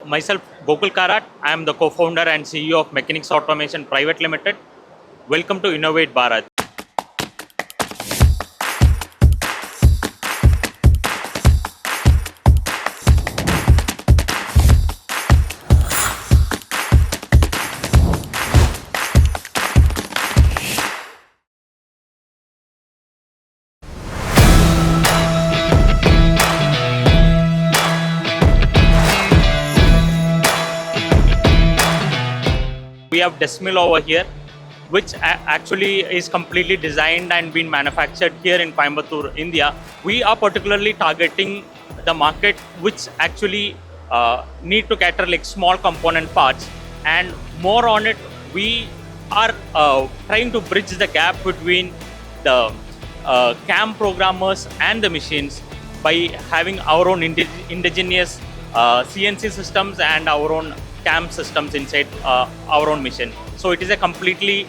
Myself, Gokul Karat. I am the co-founder and CEO of Mechinex Automation Private Limited. Welcome to Innovate, Bharat. We have decimal over here, which actually is completely designed and been manufactured here in Coimbatore, India. We are particularly targeting the market which actually need to cater like small component parts, and more on it, we are trying to bridge the gap between the CAM programmers and the machines by having our own indigenous CNC systems and our own CAM systems inside our own machine. So it is a completely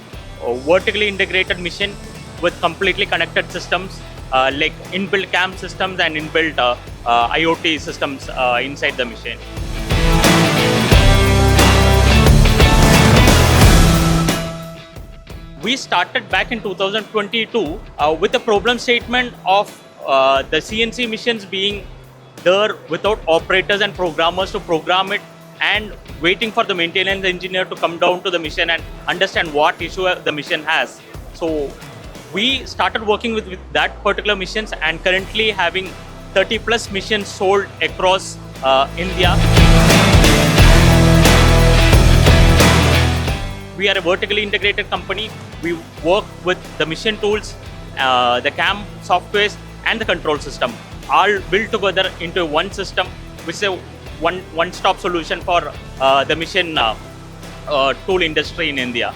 vertically integrated machine with completely connected systems like inbuilt CAM systems and inbuilt IoT systems inside the machine. We started back in 2022 with the problem statement of the CNC machines being there without operators and programmers to program it, and waiting for the maintenance engineer to come down to the machine and understand what issue the machine has. So we started working with that particular machines, and currently having 30 plus machines sold across India. We are a vertically integrated company. We work with the machine tools, the CAM softwares and the control system, all built together into one system, which is a one-stop solution for the machine tool industry in India.